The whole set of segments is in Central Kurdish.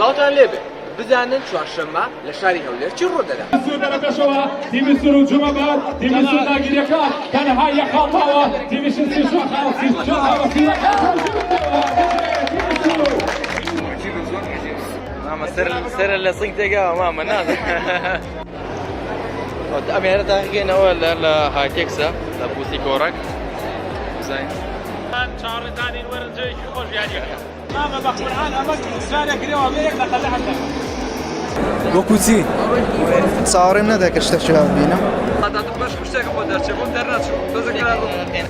سڵاوتان لێبێ بزانن چوارشەممە لە شاری هەولێر چی ڕوودەدا دەرەکەشەوە تیمی سروع جومە بات تیمی سروع داگیریەکە تەنها یەک خاڵتاوە تیمی سروع ماما سر اللي صيق دقا ماما ناس أميرة تاخينا ولا هاي تكسا لبوسي كورك زين شهر ثاني ورد جاي خوش يعني ماما بقرآن أمك سارة كريوة بيك لقد حتى وكوتي صارنا نذاك اشتغل بينا هذا باش مشتاق بودر شباب دراتشو تذكر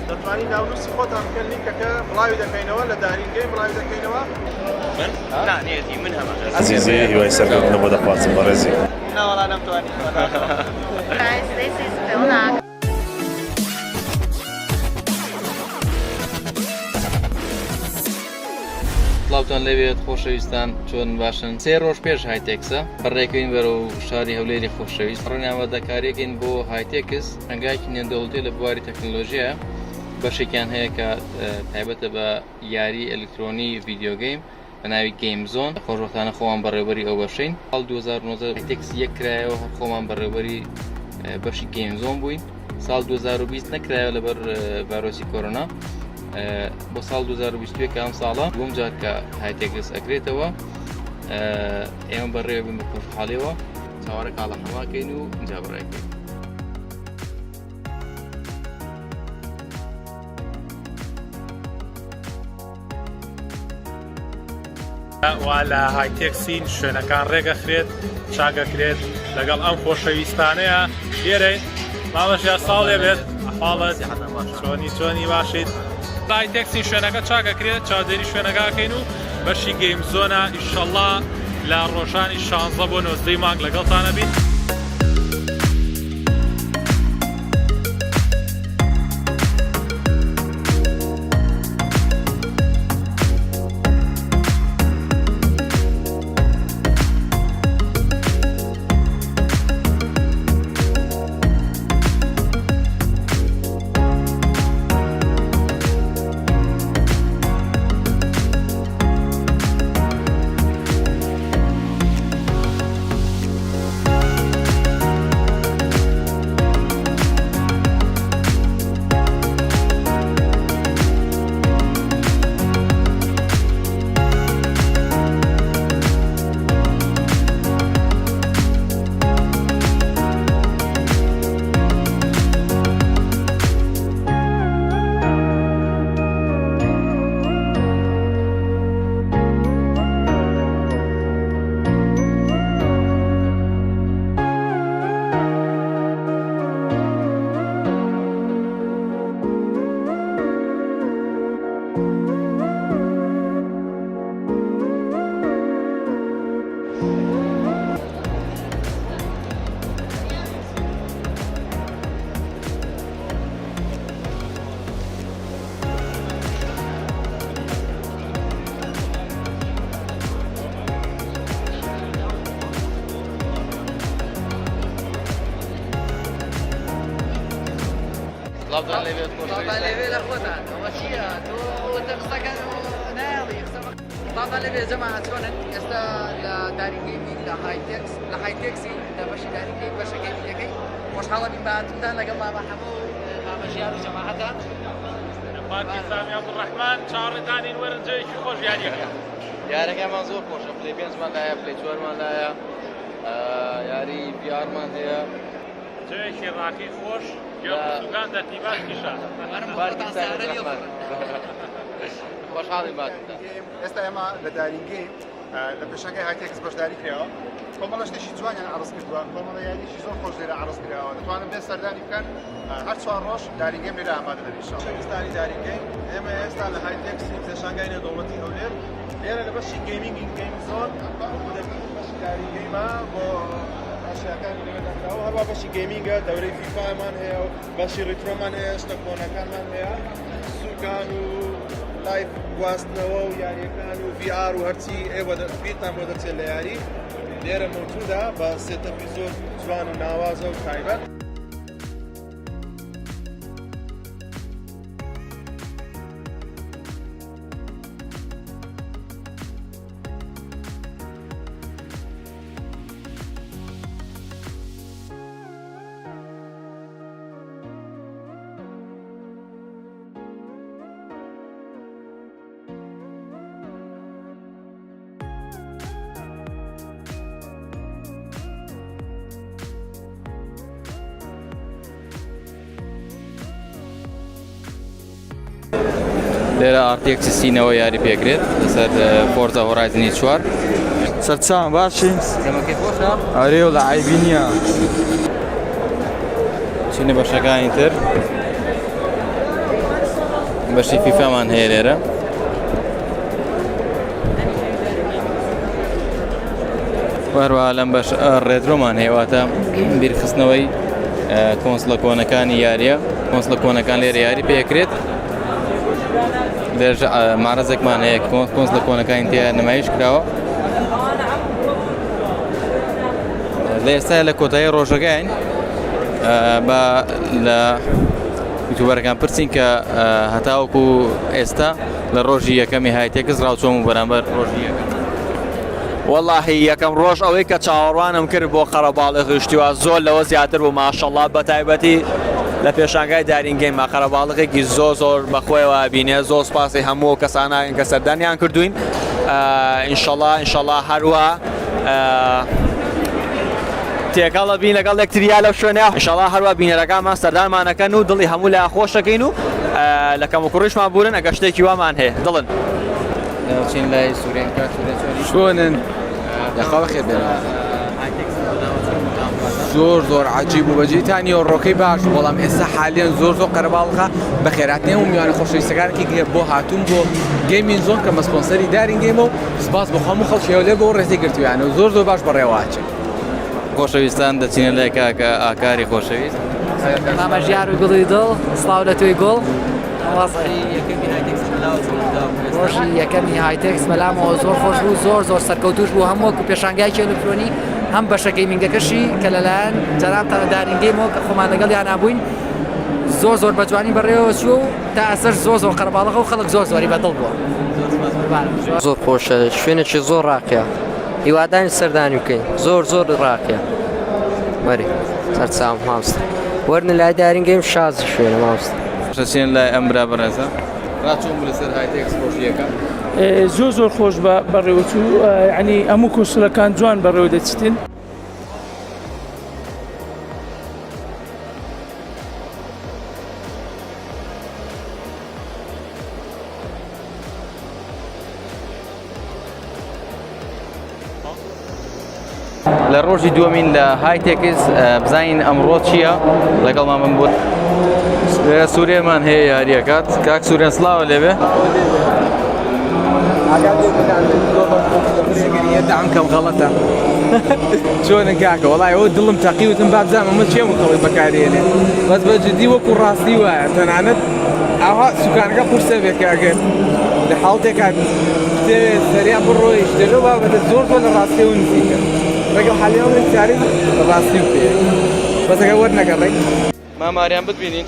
دەتوانین ناونووسی خۆتان بکەن لینکەکە بڵاوی دەکەینەوە لە دارینگەی بڵاوی دەکەینەوە لا نيتي منها عزيزي هواي سرقت نبض قاسم برزي نا وڵا نەمتوانی Guys, this is Fiona. سڵاوتان لەوێت خۆشەویستان چۆن باشن سێ ڕۆژ پێش هایتێکسە بەڕێکەوین بەرە و شاری هەولێری خۆشەویست ڕۆناوە دەکارێکین بۆ هایتێکس هەنگاکی نێودەوڵەتی لە بواری تەکنۆلۆژیە بەشێکیان هەیە کە تایبەتە بە یاری ئەلکترۆنی ڤیدیۆگەیم بە ناوی گەیم زۆن خۆشبەختانە خۆمان بەڕێوەبەری ئەو بەشین ساڵ 2009 هایتێکس یەک کرایەوە خۆمان بەڕێوەبەری بەشی گەیم زۆن بووین ساڵ 2020 نەکرایەوە لەبەر ڤایرۆسی کۆرۆنا بۆ ساڵ 2021 ئەم ساڵە بووم جار کە هایتێکس ئەکرێتەوە ئێمە بەڕێوە بن بە خۆشحاڵیەوە چاوەڕێک کاڵە هەواکەین و اینجا بڕێکین ولا هایتێکسین شوێنەکان ڕێگەخرێت چاگەکرێت لەگەڵ ئەم خۆشەویستانەیە لێرەی مامەشیا ساڵێ بێت ئەحواڵەت چۆنی باشیت هایتێکسین شوێنەکە چاگەکرێت چاودێری شوێنەکەکەین و بەشی گەیم زۆنە ئیشەڵڵا لە ڕۆژانی 16 بۆ 19 مانگ لەگەڵتانە بین سڵاوتان لەوێت خۆشەویستان لەوێ لە خۆتان ئەوە چییە تۆ دەرسەکە ناڵی سڵاوتان لەوێ جەماعەت چۆنن ئێستا لە داریگەیمی لە هایتێکسی لە بەشی داریگەی بەشەکەی یەکەی خۆشحاڵە بین بە هاتوودان لەگەڵ مامە هەموو مامەژیان و جەماعەتە باکی سامی عەبدوڕەحمان چاوەڕێدانی وەرن جێیەکی خۆش یاریەکە یارەکەمان زۆر خۆشە پلەی 5مان لایە پلەی 4مان لایە یاری ڤیارمان هەیە جێیەکی ڕاقی خۆش سوگان دەرتیباتیشە بارکی سامی عەبدوڕەحمان خۆشحاڵین باتتان ئێستا ئێمە لە دارینگەی لە پێشەکەی هایتێکس بەشداری کراوە کۆمەڵە شتێکی جوانیان عەرز کردووە کۆمەڵە یاریشی زۆر خۆش لێرە عەرز کراوە دەتوانن بێ سەردانی بکەن هەر 4 ڕۆژ دارینگەیم لێرە ئامادە دەبێت شەویستانی دارینگەی ئێمە ئێستا لە هایتێکسی پێشانگای نێودەوڵەتی هەولێر لێرە لە بەشی گەیمینگی گەیم زۆن بەشی دارینگەیمە بۆ ئاشیاکانی لێدەکراوە هەروە بەشی گەیمینگە دەورەی فیفامان هەیە و بەشی ڕیترۆمان هەیە شتە کۆنەکانمان هەیە سوکان و لایف گواستنەوە و یاریەکان و VR و هەرچی ئێوە بیرتان بۆ دەچێت لە یاری لێرە موجودە بە سێتەپی زۆر جوان و ناوازە و تایبەت لێرە RTX سینەوە یاری پێکرێت لەسەر فۆرزا هۆرایزنی 4 سەرچاوم باشی دەمەکەی خۆشە ئەرێ و لە عیبی نییە چینە بەشەکانی تر بەشی فیفامان هەیە لێرە هەروەها لەم بەش ڕێترۆمان هەیەواتە بیرخستنەوەی کۆنسڵە کۆنەکانی یاریە کۆنسڵە کۆنەکان لێرە یاری پێکرێت لێرە مارەزێکمان هەیە کۆنسڵە کۆنەکانی تیا نمایش کراوە لە ئێستا لە کۆتایی ڕۆژەکەین بە لە یوتیوبەرەکان پرسین کە هەتاوەکو ئێستا لە ڕۆژی یەکەمی هایتێکس ڕاوچۆم و بەرامبەر ڕۆژی یەکەم واللهی یەکەم ڕۆژ ئەوەی کە چاوەڕوانم کرد بۆ قەرەباڵغی شتیوە زۆر لەوە زیاتر بوو ماشەڵڵا بە تایبەتی لە پێشانگای دارینگەیمە قەرەباڵغێکی زۆر بەخۆیەوە بینێ زۆر سپاسی هەموو کەسانایان کە سەردانیان کردوین ئینشەڵڵا هەروە تێکەڵە بین لەگەڵ یەکتریا لەو شوێنە ئینشەڵڵا هەروە بینەرەکانمان سەردانمانەکەن و دڵی هەموو لە خۆشەکەین و لە کەم و کوڕیشمان بورن ئەگە شتێکی وامان هەیە دڵن چین لای سوورێن کات شلونن يخاف خير بنا زۆر عجیب و بەجێتانی و ڕۆکەی باش بەڵام ئێستا حالیان زۆر قەرەباڵغا بەخێراتنێ و میوانە خۆشەویستەکانێکی بۆ هاتوون بۆ گەیمین زۆن کە مەسپۆنسەری دارینگەیمە و سپاس بۆ هەموو خەڵکیەوە لێ بۆ ڕێزی گرتویانە و زۆر باش بەڕێوەچێت خۆشەویستان دەچینە لای کاکە ئاکاری خۆشەویست مامەژیار و گوڵی دڵ سڵاو لە توی گوڵ ڕۆژی یەکەمی هایتێکس بەلامەوە زۆر خۆش بوو زۆر سەرکەوتوش بوو هەمووەکو پێشانگای ئەلکترۆنی هەم بەشە گەیمینگەکەشی کە لەلایەن جەناب دارینگەیمەوە کە خۆمان لەگەڵیان نابووین زۆر بەجوانی بەڕێوە چوو و تا ئەسەر زۆر قەرەباڵغە و خەڵک زۆری بەدڵ بووە زۆر خۆشە شوێنێکی زۆر ڕاقیە هیوادانی سەردانی بکەین زۆر ڕاقیە وەری سەرچاوم مامۆستا وەرنە لای دارینگەیم شازی شوێنە مامۆستا شەچین لای ئەم برا بەڕێزە ڕاچۆم لەسەر هایتێکس ڕۆژیەکە زۆر خۆش بەڕێوەچوو ینی هەموو کۆنسڵەکان جوان بەڕێوە دەچتن لە ڕۆژی دووەمین لە هایتێکس بزانین ئەمڕۆ چییە لەگەڵمان من بوو سوورێمان هەیە یاریەکات کاک سوورێن سڵاوە لێبێ دام کەم غەڵەتە چۆنن کاکە وڵای ئەوە دڵم تەقیوتم بابزانم ئەمە چێمە خەڵی بەکارێنێ بەس بە جددی وەکو ڕاستی وایە تەنانەت ئاها سوکانەکە قورسە بێکاگەر لە حاڵتێکا سەریا بڕۆی شتێنە بابەتە زۆر لە ڕاستی و نزیکە ڕێگەڵ حالیەوە چاری ڕاستی و پێ بەسەکە وەرنەگەڕێک ماماریان بتبینین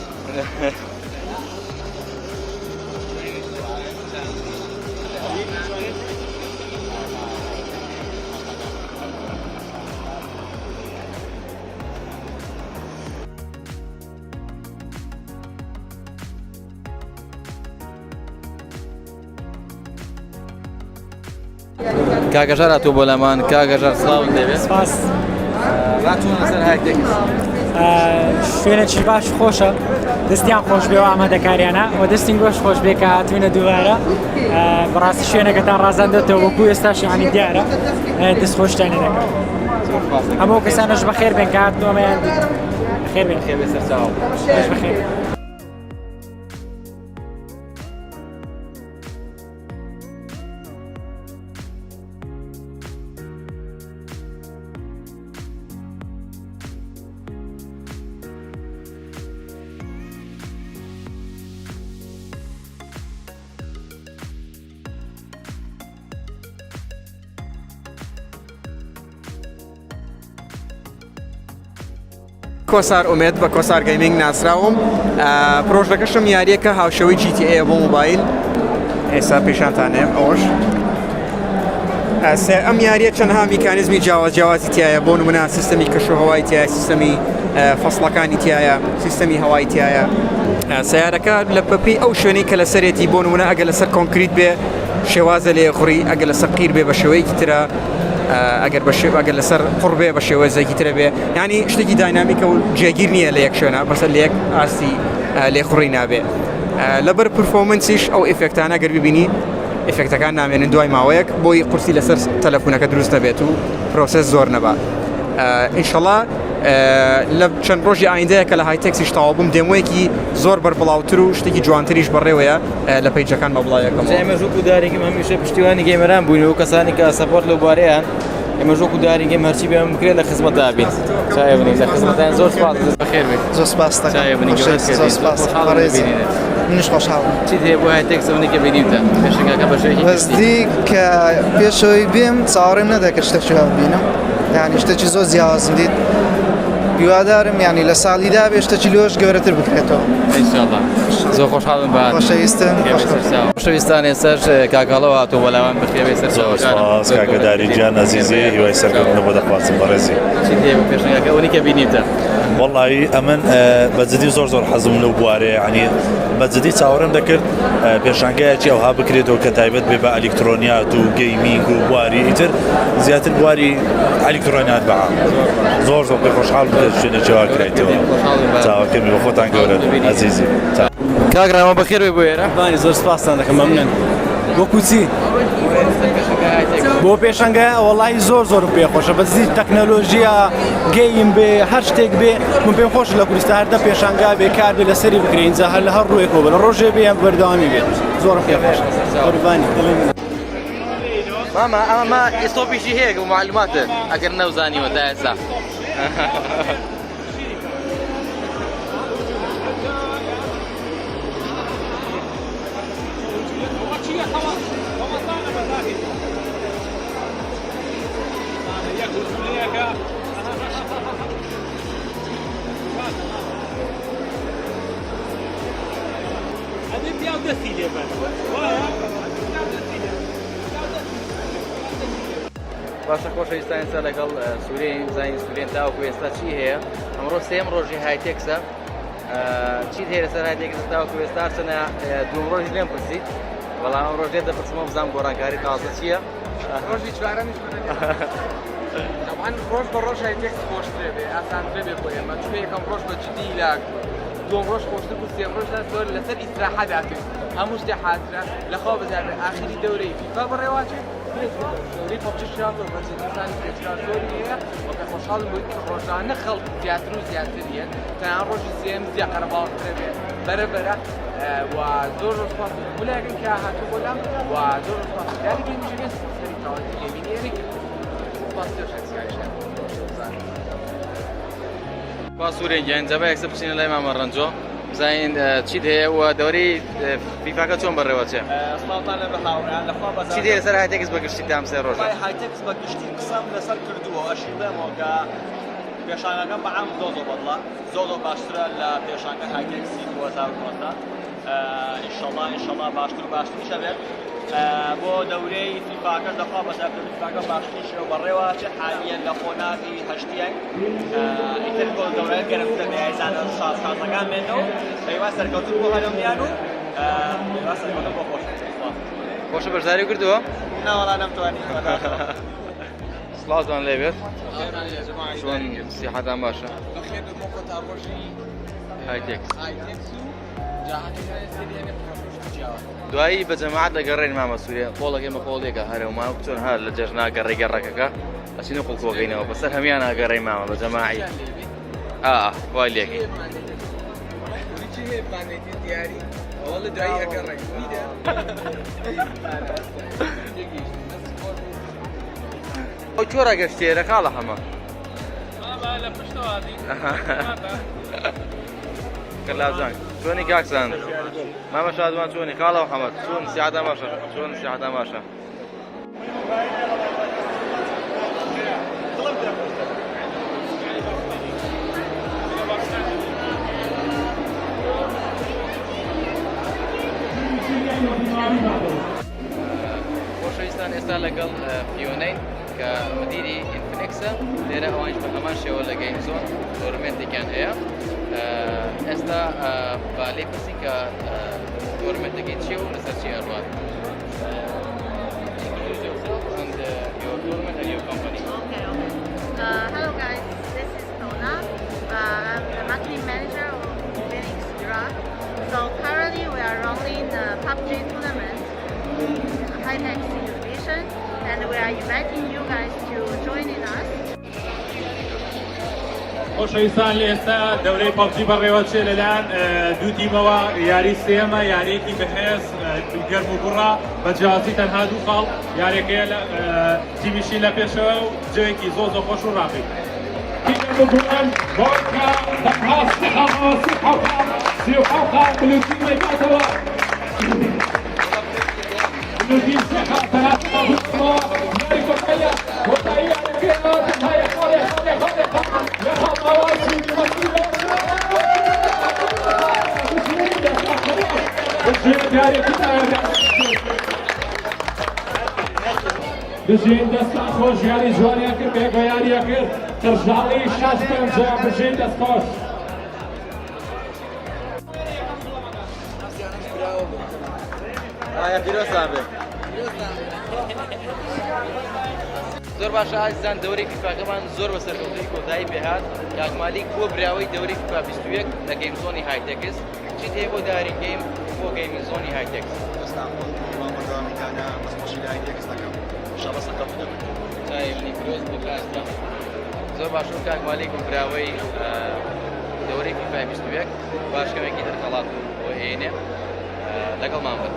کاگەژار هاتووە بۆ لەمان کاگەژار سڵاوت دەبێت سپاس ڕاتوون لەسەر هایتێکس شوێنێکی باش خۆشە دەستیان خۆش بێەوە ئامادەکاریانە و دەستی گۆش خۆش بێ کە هاتوونە دووبارە بەڕاستی شوێنەکەتان ڕازاندێتەوە وەکو ئێستاشی عنی دیارە دەست خۆشتانی دەکەم هەموو کەسانش بەخێر بێن کە هاتنەوەمەیان بەخێر بێن بەخێر کۆسار ئومێد بە کۆسار گەیمینگ ناسراوم پرۆژەکەشم یاریەکە هاوشەوەی GTA بۆ موبایل ئێستا پیشانتانێ ئەوش ئەم یاریە چەندها میکانیزمی جیاوازی تایە بۆ نمونە سیستەمی کەشوهەوای تایە سیستەمی فەسڵەکانی تایە سیستەمی هەوای تایە سیارەکە لە پەپی ئەو شوێنەی کە لەسەرێتی بۆ نمونە ئەگە لەسەر کۆنکریت بێ شێوازە لێ خوڕی ئەگە لەسەر قیر بێ بە شێوەیەکی ترە ئەگەر لەسەر قوڕ بێ بە شێوەزێکی ترە بێ ینی شتێکی داینامیکە و جێگیر نییە لە یەک شوێنە بەسەر لە یەک ئاسی لێخوڕی نابێ لەبەر پرفۆمنسیش ئەو ئفکتانە گەر ببینی ئفکتەکان نامێنن دوای ماوەیەک بۆی قورسی لەسەر تەلەفۆنەکە دروست نەبێت و پرۆسس زۆر نەبا ئینشەڵا لە چەند ڕۆژی ئایندەیە کە لە هایتێکسیش تەواو بووم دێمۆیەکی زۆر بەربڵاوتر و شتێکی جوانتریش بەڕێوەیە لە پەیجەکان بەبڵایەکەم ئێمە ژووک و دارێکم هەمیشە پشتیوانی گەیمەران بووین و کەسانی کە سەپۆرت لەو بارەیان ئێمە ژووک و داریگەم هەرچی بێم بکرێت لە خزمەتدا بین چایە بنین لە خزمەتیان زۆر سپاس بەخێر بێت زۆر سپاس چایە بنین زۆر سپاس منش خۆشحاڵم چیت هەیە بۆ هایتێکسەوەی کە بینیتە پێشنگاکە بەشێکی بەزدی کە پێشەوەی بێم چاوەڕێم نەدەکرد شتێکی ببینم یعنی شتێکی زۆر جیاوازم دیت هیوادارم یعنی لە ساڵی دابێ شتێکی لۆش گەورەتر بکرێتەوە ئینشاءالله زۆر خۆشحاڵم بە خۆشەویستان ئێستاش کاکاڵەوە هاتۆ بەلاوان بخێوێ سەر سپاس کاکەداری گیان ئەزیزی هیوای سەرکەوتنەوە دەخوازم بەڕێزی چیت هەیە بۆ پێشنگاکە ئەوەی کە بینیتە وەڵی ئەمن بەجددی زۆر حەزم لەو بوارەیە عنی بەجددی چاوەڕێم دەکرد پێشانگایەکی ئەوها بکرێتەوە کە تایبەت بێ بە ئەلیکترۆنیات و گەیمینگ و بواری ئیتر زیاتر بواری ئەلیکترۆنیات بەعام زۆر پێ خۆشحاڵ بێت شوێنێکەوە کرێتەوە چاوەکەمی بە خۆتان گەورە ئەزیزی کاگرامە بەخێر بێ بۆ ئێرە بانی زۆر سپاسان دەکەم مەمنن وەکو چی بۆ پێشەنگە وەڵی زۆر پێخۆشە بەزی تەکنەلۆژیە گەیم بێ هەر شتێک بێ من پێم خۆش لە کوردستان هەردە پێشەنگا بێ کار بێ لەسەری بکرێن جا هەر لە هەر ڕوویەکەوە بە ڕۆژێ بێ یان بەردەوامی بێت زۆر پێخۆشە قوربانی ماما ئەمە ئێستۆپیشی هەیە و معلوماتە ئەگەر نەوزانیوە تا ئێستا باشە خۆشەویستان ئێستا لەگەڵ سوورەی زانین سوورێن تاوەکو ئێستا چی هەیە ئەمڕۆ سێم ڕۆژی هایتێکسە چیت هەیە لەسەر هایتێکس تاوەکو ئێستا چەنە دووەم ڕۆژی لێم پرسیت بەڵام ئەم ڕۆژ لێ دەپرسمەوە بزانم گۆڕانکاری تازە چییە ڕۆژی چوارەمیش طبعاً ڕۆژ بە ڕۆژ هایتێکس خۆشترێ بێ ئاسانترێ بێ بۆ ئێمە چون یەکەم ڕۆژ بە جدی لاک دوم ڕۆژ خۆشتر بوو سێم ڕۆژ زۆر لەسەر ئیستراحە داکرد هەموو شتێ حاترە لەخوا بزانێ ئاخری دەورەی فیفا بڕێواچێ دەورەی پەبجیشیان زۆر بەجددیسانی پێشکار زۆری هەیە وەکە خۆشحاڵم بوویت کە ڕۆژانە خەڵک زیاتر و زیاتریەن تەنها ڕۆژی سێم زیاد قەرەباڵترە بێ بەرەبەرە و زۆر سپاس ولاگەن کە هاتوو بۆلام و زۆر سپاس دیاری گەیمژێ سەری تاوەتی گەیمینێری سپاس دەشەکسیایشە با سوورێن گیان جەبە یەکسە بچینە لای مامە ڕەنجۆ بزانین چیت هەیە و دەورەی فیفاکە چۆن بەڕێوەچێ چیت هەیە لەسەر هایتێکس بەگشتی تام سێ ڕۆژە هایتێکس بەگشتی قسەم لەسەر کردووە ئەشی بێمەوە کە پێشانەکەم بەعام زۆر بەدڵە زۆر باشترە لە پێشانگە هایتێکسی 2009 ئینشەڵڵا باشتر و باشتریشە بێت بۆ دەورەی فیفاکە دەخوا بەزارکردن فیفاکە باشتریشەوە بەڕێوەچێ حالیەن لە خۆناغی هەشتیەک ئیتر بۆ دەورەیە گەرمتر بێزانە سازەکان بێنەوە پەیوا سەرکەوتن بۆ هەرۆمیان و پەیوا سەرکەوتن بۆ خۆشە بەشداری کردووە؟ ناوەڵا نەمتوانی سڵازان لێ بێت چۆن سیحەتان باشە بەخێر بۆ تا ڕۆژی هایتێکس و جاهانی سریانە دوایی بە جەماعەت دەگەڕێن مامە سووریا قۆڵێک ئێمە قۆڵێکە هەرەوما چۆن هەر لە جەژنا گەڕێ گەڕەکەکە ئەچینە قوڵکۆگەینەوە بەسەر هەمیان ئاگەڕێی مامە بە جەماعی وای لێکی دیاری ئەوە دوایی ئەگەڕێ ئەو چۆرە گەشتێرە کاڵە هەمە کەلاجان چۆنی کاکسان مامە شادوان چۆنی کاڵەوە حەمەد چۆن سیعەتە باشە چۆن سیعەتە باشە خۆشەویستان ئێستا لەگەڵ فیۆنەین کە مدیری ئینفینکسە لێرە ئەوانش بە هەمان شێوە لە گەیم زۆن تۆرنمنتێکیان هەیە ئێستا با لێ پرسی کە تۆرنمنتەکەی چییە و لەسەر چی هەروات Hello guys, this is Donna. I'm the marketing manager of Phoenix Drug. So currently we guys to joining us. خۆشەویستان لە ئێستا دەورەی پەبجی بەڕێوەچێ لەلایەن دوو تیمەوە یاری سێمە یاریەکی بەهێز گەرم و گوڕا بە جیازی تەنها دوو خاڵ یارێکەیە لە تیمیشی لە پێشەوە و جوێکی زۆر زۆر خۆش و ڕاقی بژین دەستان خۆش یاری جوانیان کرد بێگۆ یاریە کرد قرژاڵی 65 بژین دەست خۆش زۆر باشە ئازیزان دەورەی فیفاکەمان زۆر بەسەرکەوتوی کۆتایی پێهات کاکمالیک بۆ براوەی دەورەی فیفا 21 لە گەیم زۆنی هایتەکس چیت هەیە بۆ دارین گەیم بۆ گەیمی زۆنی هایتەکس زۆر باشە کاکمالیک و براوەی دەورەی فیفا 21 باشکەمێکی دەرکەڵات بۆ هێنێ لەگەڵمان بێت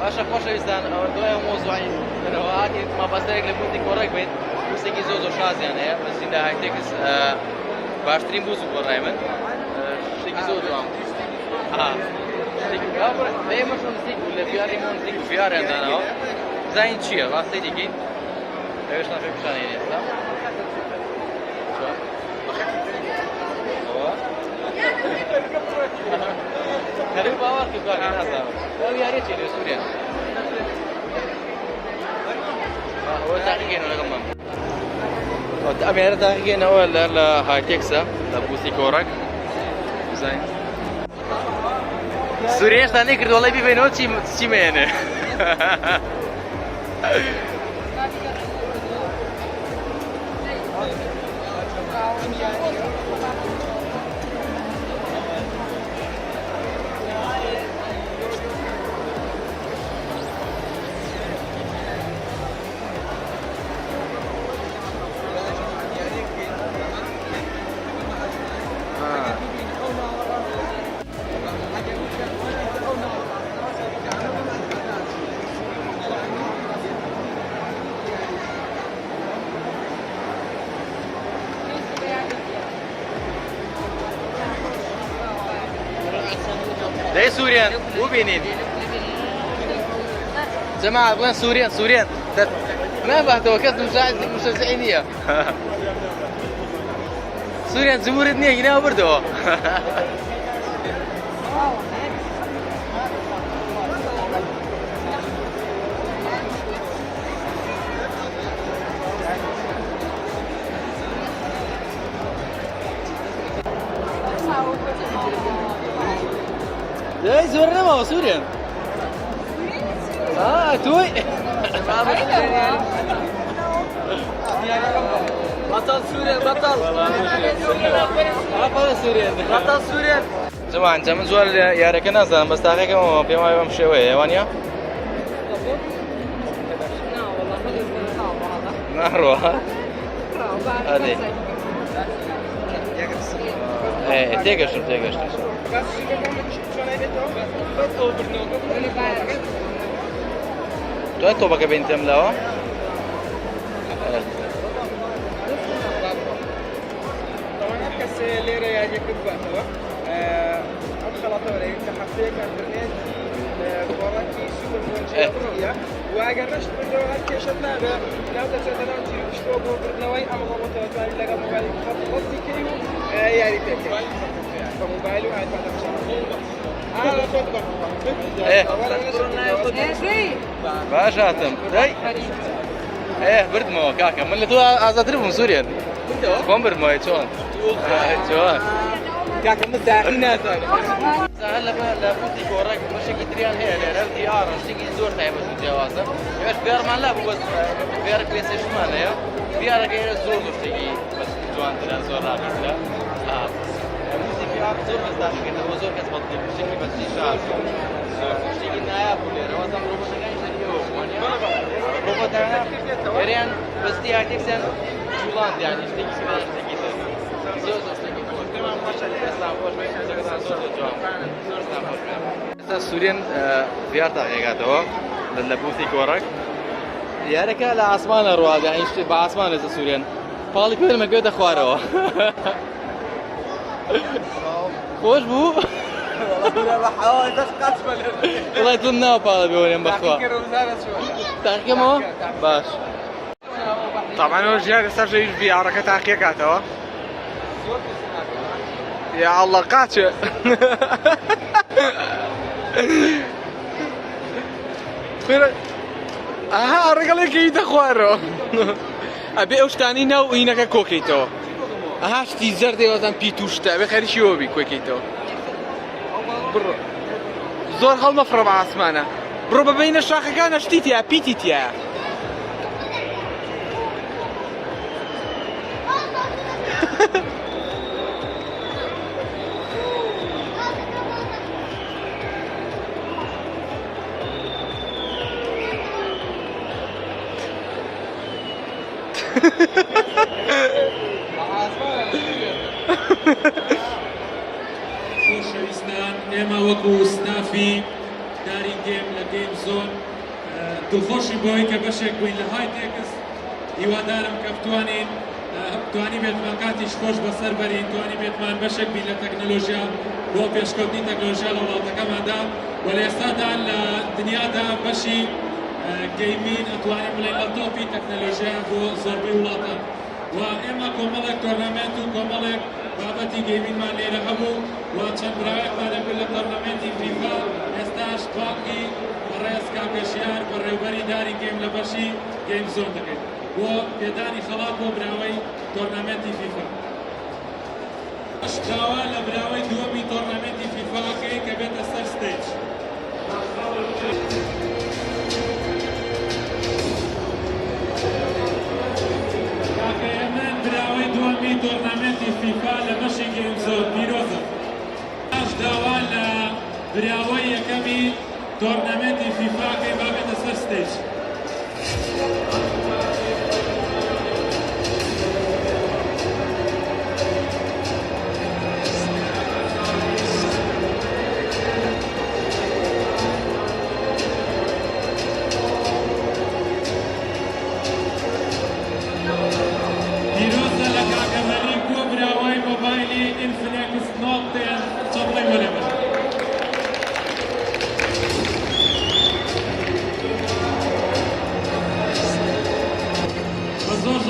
باشە خۆشەویستان ئەوە دوای مۆزوعی دەرەوەهاتی مابەستەیەک لە بوتی کۆڕێک بێت وسێکی زۆر زۆر شازیان هەیە بەسیندا هایتێکس باشترین بوز و گۆڕای من شتێکی زۆر جوان ئێمەشون نزیک بوو لە ڤیاریمۆ نزیک بوو ڤیاریان داناوە زین چییە ڕاستی دیکەین ئێوەشتان پێ پیشانێن ئێستا هەرێ باوەڕ کرد کاکە نازانم ئەو یاریەتی لێ سووریا ئەوە تاقیگەینەوە لەگەڵمان ئەمێرە تاقیگەینەوە لە هایتێکسە لە بوسی کۆڕەک بزانین سووریا هێشتا نەیکرد وەڵی بیبێنەوە چی مێنێ ليه سوريان مو بينين جماعة وين سوريان ما بهتوا كذا مشجعينية سوريان جمهور الدنيا هنا وبردوا اي زورنا ما هو سوريا توي بطل سوريا بطل سوريا جماعة انت من زوال يا ركنا زين بس تاخيك ما بيما يوم شوي وانيا نروح هذه ايه تيجي تو تو بقى بنت ملاوة طبعا كاس ليرة يعني كبة الخلاطة ولا يمكن حقيقة الانترنت وراكي سوبر مونجيا وأجرشت منه هالكيشتنا لو تسألنا تيجي تشتغل بردناوي أما ضبطوا تاني لقى موبايل خاطي كيو يعني تكفي فموبايله هاي بعد باشاتم ايه برد مو كاكا من اللي تو ازادربهم سوريا كم برد مو شلون شلون كاكا مستعقلنا هلا لا فوتي كورك مش كتريان هي لا دي ار شتي زور تاع بس جوازه ايش بير ما لا بس بير بلاي ستيشن ما لا بير غير زور شتي بس جوان ترى زور راكي موسيقى زور بس داخل كده زور كاس بطل بشكل بس شعر زور شتي نايا بولير وزن روح شيء مرۆڤەتانە هێریان بەستی هایتێکسیان جوڵاند یانی شتێکی شتێکی تر زۆر زۆر شتێکی خۆش پێمان خۆشە ئێستا خۆش بێت زۆر زۆر جوان زۆر خۆش ئێستا سوورێن ڤیار تاقیەکاتەوە لە بوتی گۆڕک یارەکە لە ئاسمانە ڕواگە هیچ شتێک بە ئاسمان لەسە سوورێن پاڵی پێرمە گوێتە خوارەوە خۆش بوو وڵای دڵم ناوە پاڵە بێوەرێن بەخوا تاقیەمەوە باش طبعا هو جهاز استرجع في حركة حقيقته يا الله قاتل aha الرجال كيد خوارو ابي اوشتاني نو هناك كوكيتو aha شتي زرد وزن بيتوشتا ابي خير شي بي كوكيتو برو زور هل مفر مع اسمانه برو بين الشاخه كان شتيتيا بيتيتيا خۆشەویستان ئێمە وەکو سنافی داری گێم لە گەیم زۆن دڵخۆشی بۆی کە بەشێک بووین لە هایتێکس هیوادارم کە بتوانین توانی بێتمان کاتیش خۆش بەسەر بەرین توانی بێتمان بەشێک بین لە تەکنۆلۆژیا بۆ پێشکەوتنی تەکنۆلۆژیا لە وڵاتەکەماندا و لە ئێستادا لە دنیادا بەشی گەیمین ئەتوانین بڵێن لە تۆپی تەکنۆلۆژیا بۆ زۆربەی وڵاتان و ئێمە کۆمەڵێک تۆرنامێنت و کۆمەڵێک بابەتی گەیمینمان لێرە هەبوو و چەند براوێکمان لەبێت لە تۆرنامێنتی فیفا ئێستاش باقی بەڕێز کاکەشیار بەڕێوەبەری داری گەیم لە بەشی گەیم زۆن دەکەین بۆ پێدانی خەڵات بۆ براوەی تۆرنامێنتی فیفا داوا لە براوەی دووەمی تۆرنامێنتی فیفاکەی کە بێتە سەر ستێج کاکەیەمن براوەی دووەمی تۆرنامێنتی فیفا لە بەشی گەیم زۆن پیرۆزە داوا لە براوەی یەکەمی تۆرنامێنتی فیفاکەی با بێتە سەر ستێج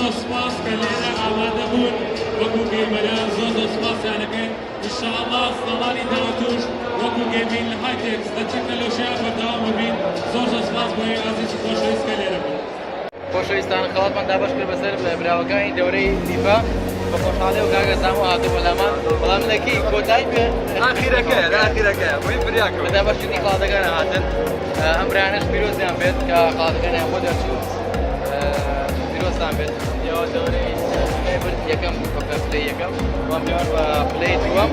زۆر سپاس کە لێرە ئامادە بوون وەکو گەیمەران زۆر سپاسیانەکەین ئینشاءالله ساڵانی داهاتوش وەکو گەیمین لە هایتێکس لە تەکنۆلۆژیا بەردەوام ببین زۆر سپاس بۆ ئازیز و خۆشەویست کە لێرە بوون خۆشەویستان خەڵاتمان دابەش کرد بەسەر براوەکانی دەورەی فیفا بە خۆشحاڵی و کاگەزام و هاتوو بەلامان بەڵام لەکی کۆتایی پێ ئاخیرەکەیە بۆی بریاکە بە دابەشکردنی خەڵاتەکانە هاتن ئەم برایانەش پیرۆزیان بێت کە خەڵاتەکانیان بۆ دەرچوو پیرۆزتان بێت یا دەورەی یەکەم بە پلەی یەکەم وام پێوان بە پلەی دووەم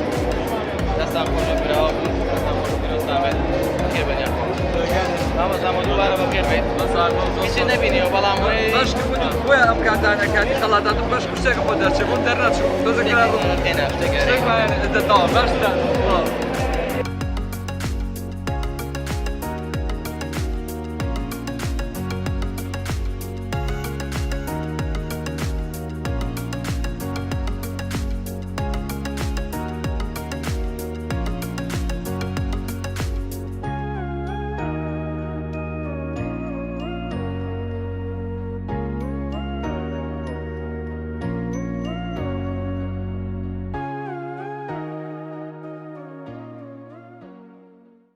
دەستان خۆشە براوە بوون دەستان خۆش پیرۆزتان بێت بەخێر بەنیان مامەزامە دووبارە بەخێر بێت هیچی نەبینیەوە بەڵام بۆیە ئەم کاتانەکانی خەڵاتاتم بەش کوشتێکە بۆ دەرچێت بۆ دەرنەچوو بەزەکە تێنە شتێک دەتەوە باشتە